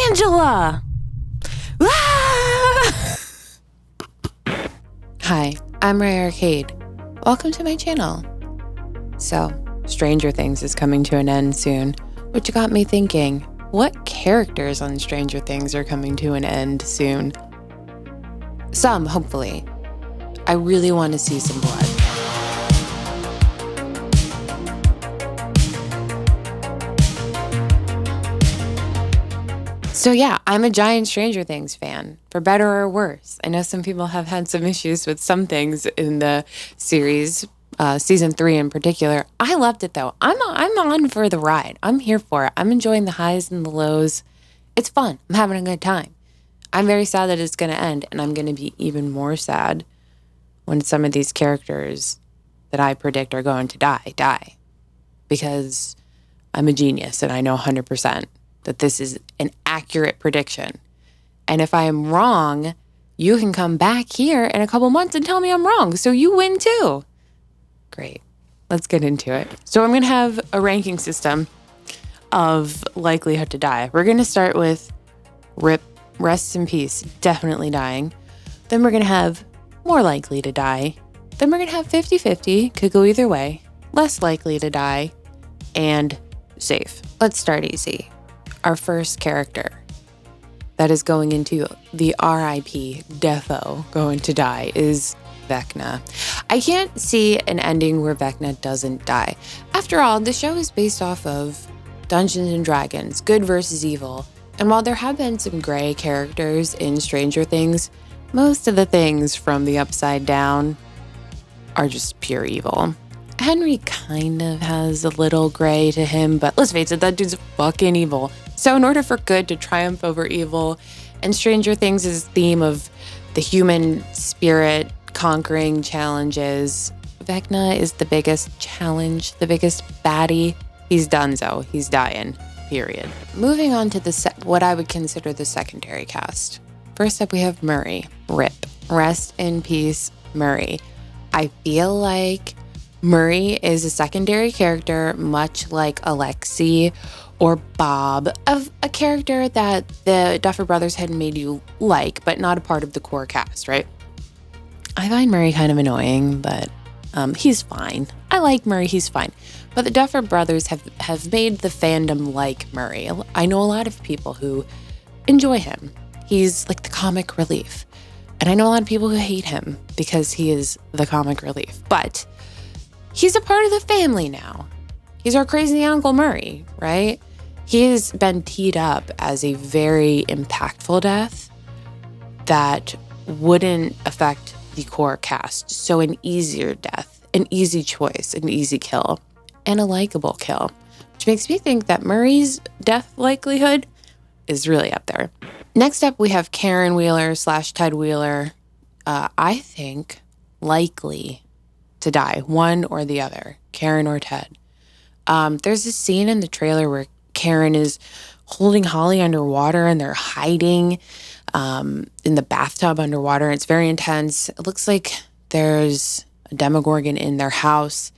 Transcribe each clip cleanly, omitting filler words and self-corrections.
Angela! Ah! Hi, I'm Ray Arcade. Welcome to my channel. So, Stranger Things is coming to an end soon, which got me thinking, what characters on Stranger Things are coming to an end soon? Some, hopefully. I really want to see some blood. So yeah, I'm a giant Stranger Things fan, for better or worse. I know some people have had some issues with some things in the series, season 3 in particular. I loved it though. I'm on for the ride. I'm here for it. I'm enjoying the highs and the lows. It's fun. I'm having a good time. I'm very sad that it's going to end, and I'm going to be even more sad when some of these characters that I predict are going to die. Because I'm a genius and I know 100% that this is an accurate prediction. And if I am wrong, you can come back here in a couple months and tell me I'm wrong. So you win too. Great. Let's get into it. So I'm going to have a ranking system of likelihood to die. We're going to start with RIP, rest in peace, definitely dying. Then we're going to have more likely to die. Then we're going to have 50-50, could go either way, less likely to die, and safe. Let's start easy. Our first character that is going into the RIP defo going to die is Vecna. I can't see an ending where Vecna doesn't die. After all, the show is based off of Dungeons and Dragons, good versus evil. And while there have been some gray characters in Stranger Things, most of the things from the Upside Down are just pure evil. Henry kind of has a little gray to him, but let's face it, that dude's fucking evil. So in order for good to triumph over evil, and Stranger Things' theme of the human spirit conquering challenges, Vecna is the biggest challenge, the biggest baddie. He's donezo. He's dying, period. Moving on to what I would consider the secondary cast. First up, we have Murray. RIP. Rest in peace, Murray. I feel like Murray is a secondary character, much like Alexi or Bob, of a character that the Duffer Brothers had made you like, but not a part of the core cast, right? I find Murray kind of annoying, but he's fine. I like Murray, he's fine. But the Duffer Brothers have made the fandom like Murray. I know a lot of people who enjoy him. He's like the comic relief. And I know a lot of people who hate him because he is the comic relief. But he's a part of the family now. He's our crazy Uncle Murray, right? He has been teed up as a very impactful death that wouldn't affect the core cast. So an easier death, an easy choice, an easy kill, and a likable kill, which makes me think that Murray's death likelihood is really up there. Next up, we have Karen Wheeler / Ted Wheeler. I think likely to die, one or the other, Karen or Ted. There's a scene in the trailer where Karen is holding Holly underwater and they're hiding in the bathtub underwater. It's very intense. It looks like there's a Demogorgon in their house,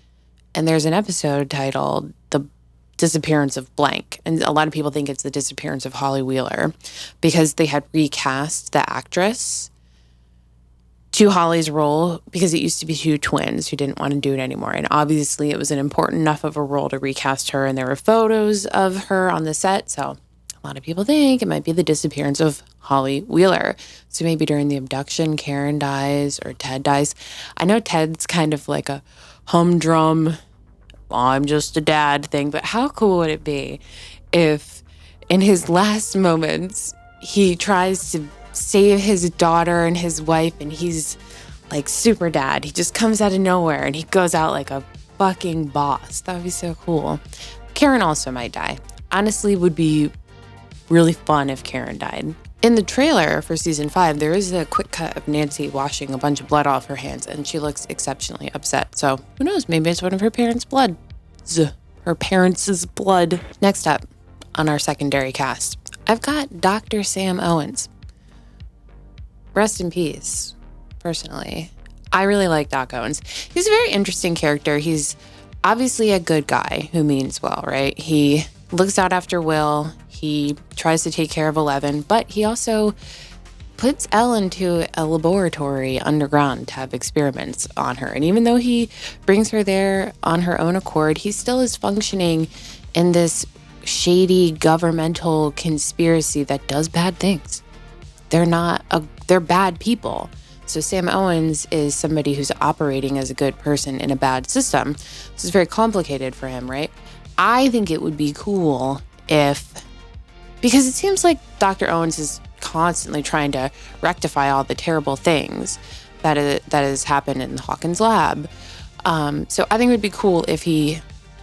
and there's an episode titled The Disappearance of Blank. And a lot of people think it's the disappearance of Holly Wheeler because they had recast the actress to Holly's role because it used to be two twins who didn't want to do it anymore. And obviously it was an important enough of a role to recast her, and there were photos of her on the set. So a lot of people think it might be the disappearance of Holly Wheeler. So maybe during the abduction, Karen dies or Ted dies. I know Ted's kind of like a humdrum, I'm just a dad thing, but how cool would it be if in his last moments, he tries to save his daughter and his wife, and he's like super dad. He just comes out of nowhere and he goes out like a fucking boss. That would be so cool. Karen also might die. Honestly, would be really fun if Karen died. In the trailer for season 5, there is a quick cut of Nancy washing a bunch of blood off her hands, and she looks exceptionally upset. So who knows? Maybe it's one of her parents' blood. Her parents' blood. Next up on our secondary cast, I've got Dr. Sam Owens. Rest in peace, personally. I really like Doc Owens. He's a very interesting character. He's obviously a good guy who means well, right? He looks out after Will. He tries to take care of 11, but he also puts Elle into a laboratory underground to have experiments on her. And even though he brings her there on her own accord, he still is functioning in this shady governmental conspiracy that does bad things. They're bad people. So Sam Owens is somebody who's operating as a good person in a bad system. This is very complicated for him, right? I think it would be cool because it seems like Dr. Owens is constantly trying to rectify all the terrible things that has happened in the Hawkins lab. So I think it would be cool if he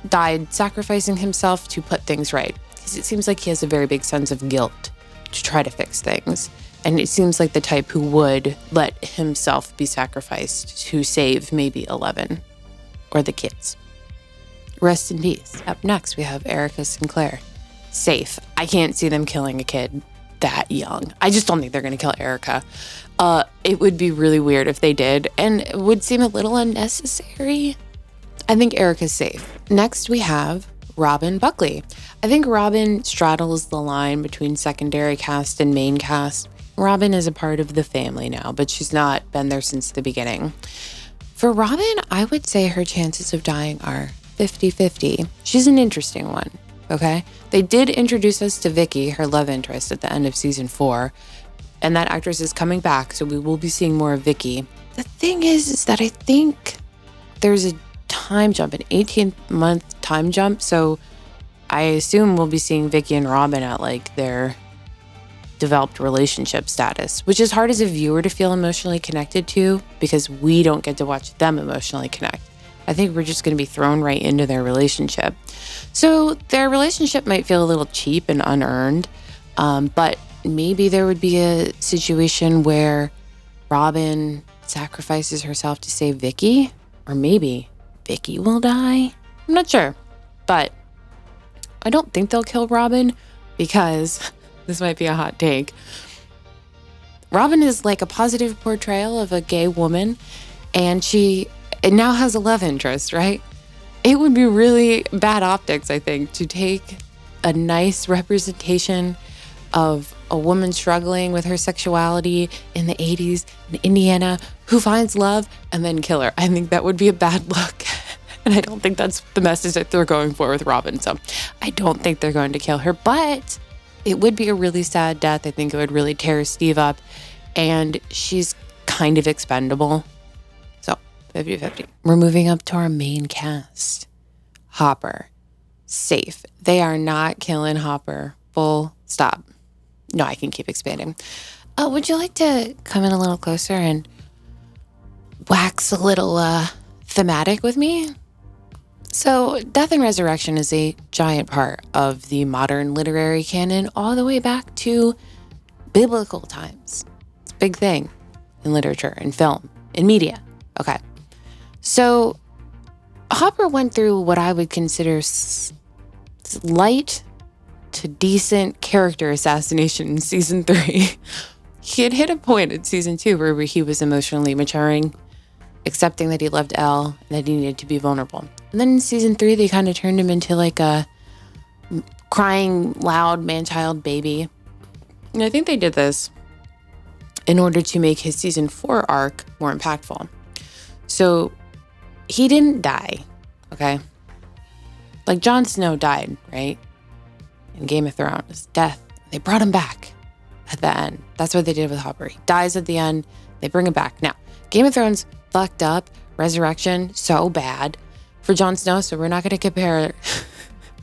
died sacrificing himself to put things right. Because it seems like he has a very big sense of guilt to try to fix things. And it seems like the type who would let himself be sacrificed to save maybe 11 or the kids. Rest in peace. Up next, we have Erica Sinclair. Safe. I can't see them killing a kid that young. I just don't think they're going to kill Erica. It would be really weird if they did, and it would seem a little unnecessary. I think Erica's safe. Next, we have Robin Buckley. I think Robin straddles the line between secondary cast and main cast. Robin is a part of the family now, but she's not been there since the beginning. For Robin, I would say her chances of dying are 50-50. She's an interesting one, okay? They did introduce us to Vicky, her love interest, at the end of season 4, and that actress is coming back, so we will be seeing more of Vicky. The thing is that I think there's a time jump, an 18-month time jump, so I assume we'll be seeing Vicky and Robin at like their developed relationship status, which is hard as a viewer to feel emotionally connected to because we don't get to watch them emotionally connect. I think we're just going to be thrown right into their relationship. So their relationship might feel a little cheap and unearned, but maybe there would be a situation where Robin sacrifices herself to save Vicky, or maybe Vicky will die. I'm not sure, but I don't think they'll kill Robin because this might be a hot take. Robin is like a positive portrayal of a gay woman, and it now has a love interest, right? It would be really bad optics, I think, to take a nice representation of a woman struggling with her sexuality in the 80s in Indiana who finds love and then kill her. I think that would be a bad look. And I don't think that's the message that they're going for with Robin. So I don't think they're going to kill her, but it would be a really sad death. I think it would really tear Steve up. And she's kind of expendable. So 50-50. We're moving up to our main cast. Hopper. Safe. They are not killing Hopper. Full stop. No, I can keep expanding. Would you like to come in a little closer and wax a little thematic with me? So, death and resurrection is a giant part of the modern literary canon all the way back to biblical times. It's a big thing in literature, in film, in media. Okay. So, Hopper went through what I would consider light to decent character assassination in season 3. He had hit a point in season 2 where he was emotionally maturing, accepting that he loved Elle and that he needed to be vulnerable. And then in season 3, they kind of turned him into like a crying, loud man-child baby. And I think they did this in order to make his season 4 arc more impactful. So he didn't die, okay? Like Jon Snow died, right? In Game of Thrones, death. They brought him back at the end. That's what they did with Hopper. He dies at the end. They bring him back. Now, Game of Thrones fucked up. Resurrection, so bad for Jon Snow. So we're not going to compare.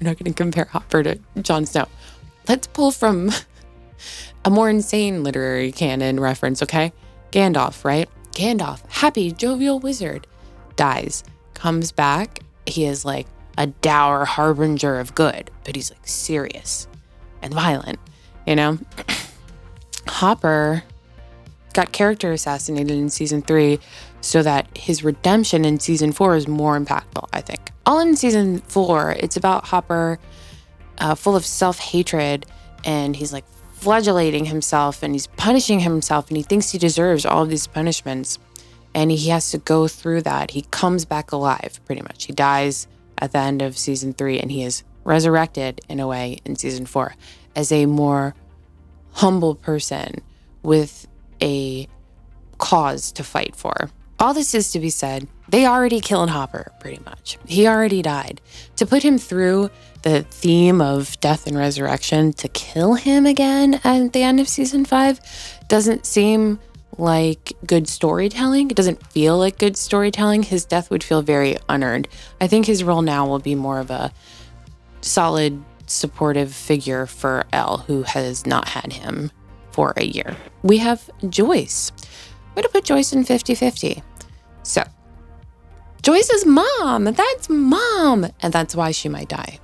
We're not going to compare Hopper to Jon Snow. Let's pull from a more insane literary canon reference, okay? Gandalf, right? Gandalf, happy, jovial wizard, dies, comes back. He is like a dour harbinger of good, but he's like serious and violent, you know? Hopper got character assassinated in season 3 so that his redemption in season 4 is more impactful, I think. All in season 4, it's about Hopper full of self-hatred, and he's like flagellating himself and he's punishing himself, and he thinks he deserves all of these punishments, and he has to go through that. He comes back alive, pretty much. He dies at the end of season 3, and he is resurrected in a way in season 4. as a more humble person with a cause to fight for. All this is to be said, they already killed Hopper, pretty much. He already died. To put him through the theme of death and resurrection, to kill him again at the end of season 5 doesn't seem like good storytelling. It doesn't feel like good storytelling. His death would feel very unearned. I think his role now will be more of a solid, supportive figure for Elle, who has not had him for a year. We have Joyce. I'm going to put Joyce in 50-50. So, Joyce's mom, that's mom, and that's why she might die.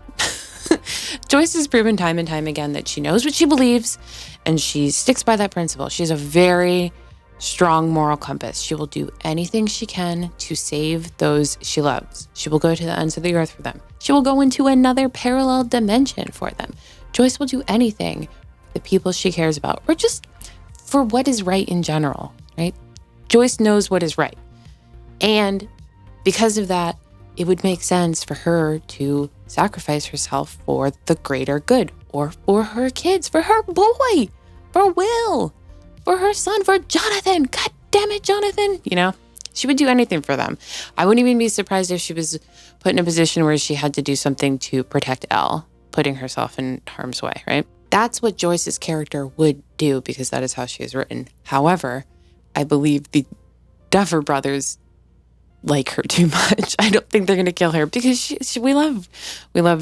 Joyce has proven time and time again that she knows what she believes, and she sticks by that principle. She's a very strong moral compass. She will do anything she can to save those she loves. She will go to the ends of the earth for them. She will go into another parallel dimension for them. Joyce will do anything for the people she cares about, or just for what is right in general, right? Joyce knows what is right. And because of that, it would make sense for her to sacrifice herself for the greater good, or for her kids, for her boy, for Will, for her son, for Jonathan. God damn it, Jonathan. You know, she would do anything for them. I wouldn't even be surprised if she was put in a position where she had to do something to protect Elle, putting herself in harm's way, right? That's what Joyce's character would do, because that is how she is written. However, I believe the Duffer brothers like her too much. I don't think they're going to kill her, because we love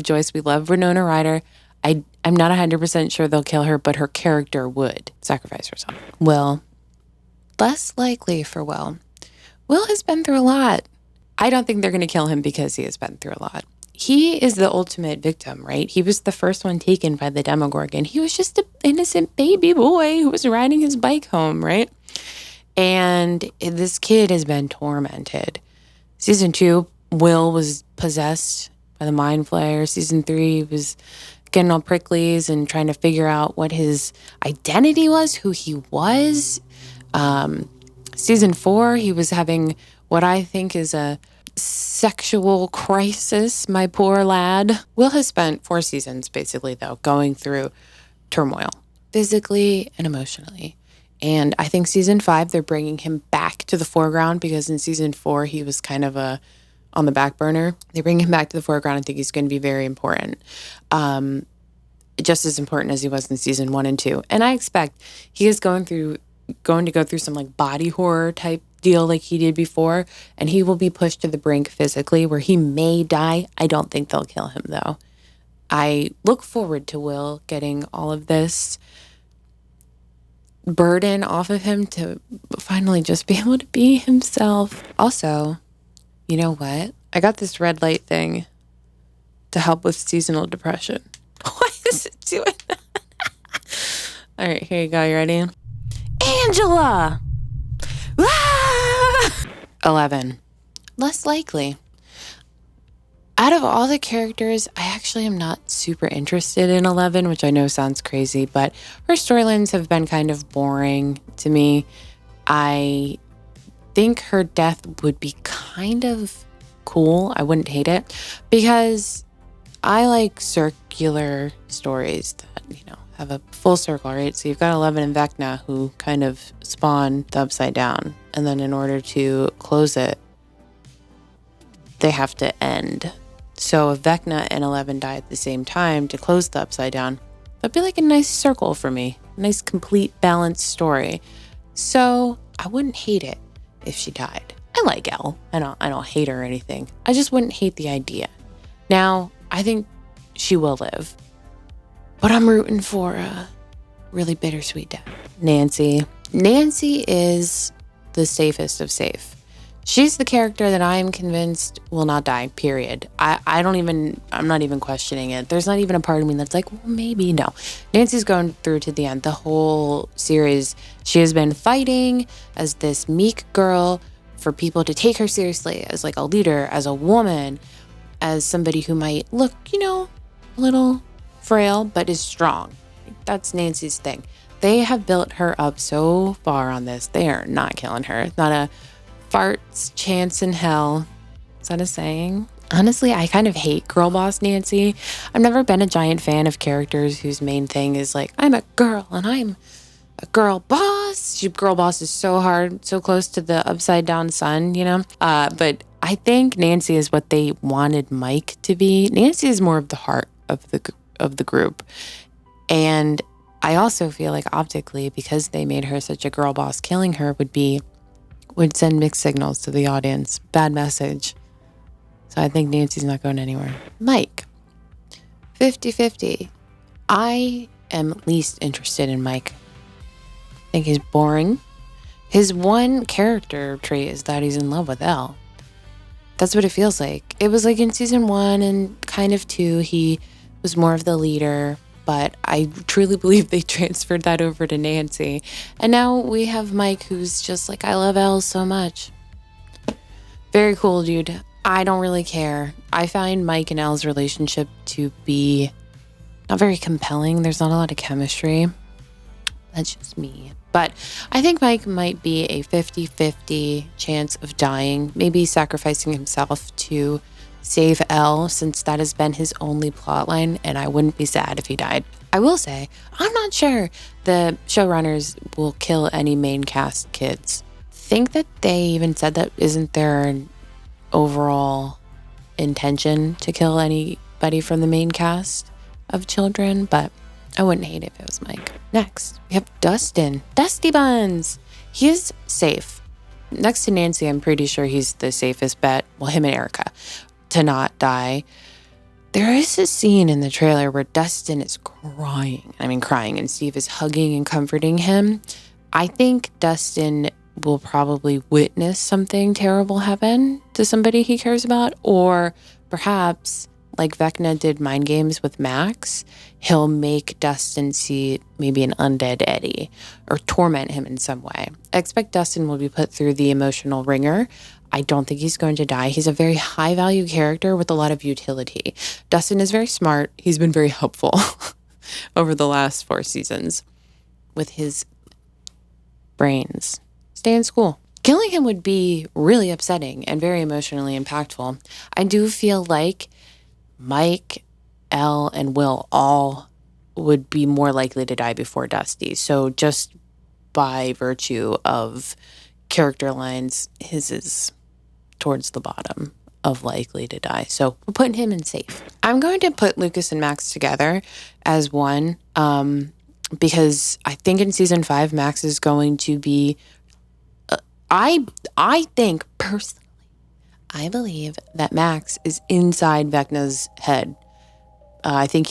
Joyce. We love Winona Ryder. I'm not 100% sure they'll kill her, but her character would sacrifice herself. Will, less likely for Will. Will has been through a lot. I don't think they're going to kill him because he has been through a lot. He is the ultimate victim, right? He was the first one taken by the Demogorgon. He was just an innocent baby boy who was riding his bike home, right? And this kid has been tormented. Season 2, Will was possessed by the Mind Flayer. Season 3, he was getting all pricklies and trying to figure out what his identity was, who he was. Season 4, he was having what I think is a sexual crisis, my poor lad. Will has spent 4 seasons, basically, though, going through turmoil, physically and emotionally. And I think season 5, they're bringing him back to the foreground, because in season 4, he was kind of on the back burner. They bring him back to the foreground. I think he's going to be very important. Just as important as he was in season 1 and 2. And I expect he is going to go through some like body horror type deal like he did before. And he will be pushed to the brink physically, where he may die. I don't think they'll kill him, though. I look forward to Will getting all of this burden off of him to finally just be able to be himself. Also, you know what? I got this red light thing to help with seasonal depression. Why is it doing that? All right, here you go. You ready? Angela! Ah! 11. Less likely. Out of all the characters, I actually am not super interested in 11, which I know sounds crazy, but her storylines have been kind of boring to me. I think her death would be kind of cool. I wouldn't hate it, because I like circular stories that, have a full circle, right? So you've got 11 and Vecna, who kind of spawn the Upside Down. And then in order to close it, they have to end. So if Vecna and 11 die at the same time to close the Upside Down, that'd be like a nice circle for me. A nice, complete, balanced story. So I wouldn't hate it if she died. I like Elle. I don't hate her or anything. I just wouldn't hate the idea. Now, I think she will live. But I'm rooting for a really bittersweet death. Nancy. Nancy is the safest of safe. She's the character that I am convinced will not die, period. I'm not even questioning it. There's not even a part of me that's like, well, maybe. No. Nancy's going through to the end. The whole series, she has been fighting as this meek girl for people to take her seriously as like a leader, as a woman, as somebody who might look, a little frail, but is strong. That's Nancy's thing. They have built her up so far on this. They are not killing her. Not a fart's chance in hell. Is that a saying? Honestly, I kind of hate Girlboss Nancy. I've never been a giant fan of characters whose main thing is like, I'm a girl and I'm a girl boss. Girl boss is so hard, so close to the upside down sun, you know? But I think Nancy is what they wanted Mike to be. Nancy is more of the heart of the group. And I also feel like optically, because they made her such a girl boss, killing her would send mixed signals to the audience. Bad message. So I think Nancy's not going anywhere. Mike, 50-50. I am least interested in Mike. I think he's boring. His one character trait is that he's in love with Elle. That's what it feels like. It was like in season 1 and kind of 2, he was more of the leader, but I truly believe they transferred that over to Nancy. And now we have Mike, who's just like, I love Elle so much. Very cool, dude. I don't really care. I find Mike and Elle's relationship to be not very compelling. There's not a lot of chemistry. That's just me. But I think Mike might be a 50-50 chance of dying, maybe sacrificing himself to save Elle, since that has been his only plotline, and I wouldn't be sad if he died. I will say, I'm not sure the showrunners will kill any main cast kids. Think that they even said that isn't their overall intention to kill anybody from the main cast of children, but I wouldn't hate it if it was Mike. Next, we have Dustin. Dusty Buns. He is safe. Next to Nancy, I'm pretty sure he's the safest bet. Well, him and Erica, to not die. There is a scene in the trailer where Dustin is crying. And Steve is hugging and comforting him. I think Dustin will probably witness something terrible happen to somebody he cares about, or perhaps, like Vecna did mind games with Max, he'll make Dustin see maybe an undead Eddie or torment him in some way. I expect Dustin will be put through the emotional ringer. I don't think he's going to die. He's a very high value character with a lot of utility. Dustin is very smart. He's been very helpful over the last 4 seasons with his brains. Stay in school. Killing him would be really upsetting and very emotionally impactful. I do feel like Mike, Elle, and Will all would be more likely to die before Dusty. So just by virtue of character lines, his is towards the bottom of likely to die. So we're putting him in safe. I'm going to put Lucas and Max together as one because I think in season 5, Max is going to be... I think personally, I believe that Max is inside Vecna's head. I think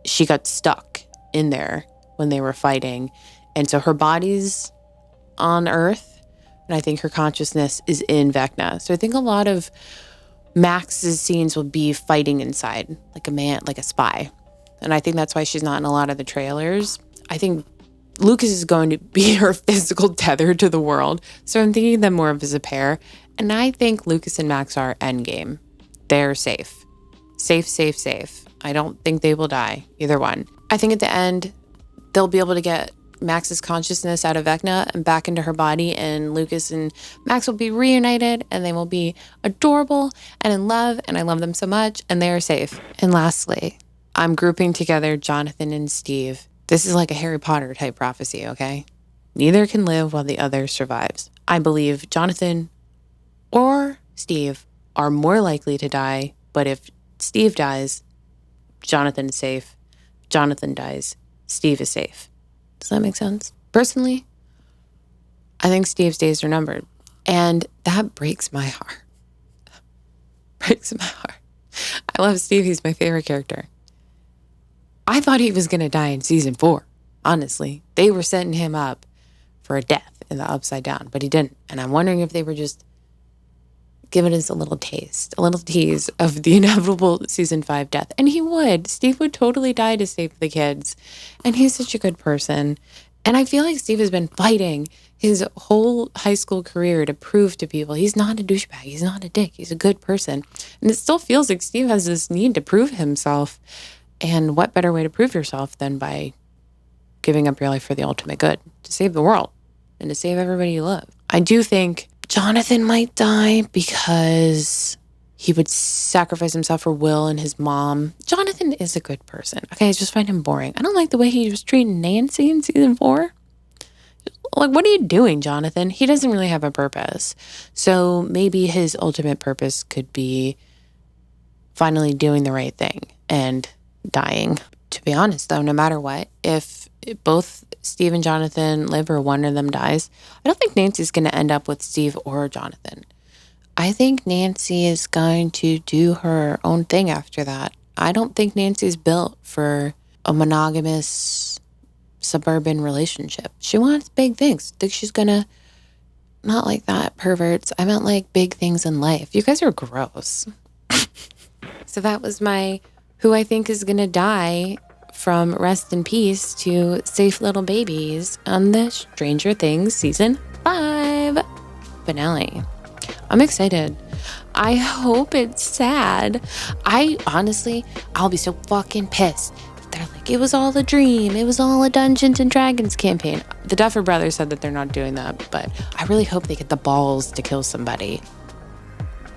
she got stuck in there when they were fighting. And so her body's on Earth, and I think her consciousness is in Vecna. So I think a lot of Max's scenes will be fighting inside, like a man, like a spy. And I think that's why she's not in a lot of the trailers. I think Lucas is going to be her physical tether to the world. So I'm thinking of them more of as a pair. And I think Lucas and Max are endgame. They're safe. Safe. I don't think they will die, either one. I think at the end, they'll be able to get Max's consciousness out of Vecna and back into her body, and Lucas and Max will be reunited, and they will be adorable and in love, and I love them so much, and they are safe. And lastly, I'm grouping together Jonathan and Steve. This is like a Harry Potter type prophecy, okay? Neither can live while the other survives. I believe Jonathan or Steve are more likely to die, but if Steve dies, Jonathan is safe. Jonathan dies, Steve is safe. Does that make sense? Personally, I think Steve's days are numbered, and that breaks my heart. Breaks my heart. I love Steve. He's my favorite character. I thought he was going to die in season 4. Honestly, they were setting him up for a death in the Upside Down, but he didn't. And I'm wondering if they were just giving us a little taste, a little tease of the inevitable season 5 death. And he would. Steve would totally die to save the kids. And he's such a good person. And I feel like Steve has been fighting his whole high school career to prove to people he's not a douchebag. He's not a dick. He's a good person. And it still feels like Steve has this need to prove himself. And what better way to prove yourself than by giving up your life for the ultimate good, to save the world and to save everybody you love. I do think Jonathan might die because he would sacrifice himself for Will and his mom. Jonathan is a good person. Okay, I just find him boring. I don't like the way he was treating Nancy in season 4. Like, what are you doing, Jonathan? He doesn't really have a purpose. So maybe his ultimate purpose could be finally doing the right thing and dying. To be honest, though, no matter what, if both Steve and Jonathan live or one of them dies, I don't think Nancy's going to end up with Steve or Jonathan. I think Nancy is going to do her own thing after that. I don't think Nancy's built for a monogamous suburban relationship. She wants big things. I think she's going to, not like that, perverts. I meant like big things in life. You guys are gross. So that was my who I think is going to die from Rest in Peace to Safe Little Babies on the Stranger Things Season 5 finale. I'm excited. I hope it's sad. I'll be so fucking pissed. They're like, it was all a dream. It was all a Dungeons and Dragons campaign. The Duffer Brothers said that they're not doing that, but I really hope they get the balls to kill somebody.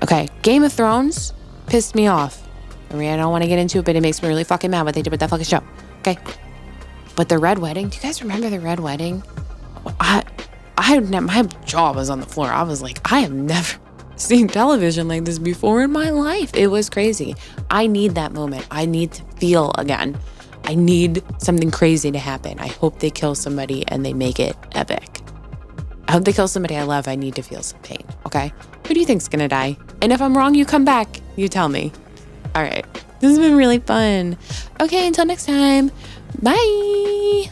Okay, Game of Thrones pissed me off. I mean, I don't want to get into it, but it makes me really fucking mad what they did with that fucking show. Okay. But the Red Wedding, do you guys remember the Red Wedding? My jaw was on the floor. I was like, I have never seen television like this before in my life. It was crazy. I need that moment. I need to feel again. I need something crazy to happen. I hope they kill somebody and they make it epic. I hope they kill somebody I love. I need to feel some pain. Okay. Who do you think's gonna die? And if I'm wrong, you come back. You tell me. All right. This has been really fun. Okay, until next time. Bye.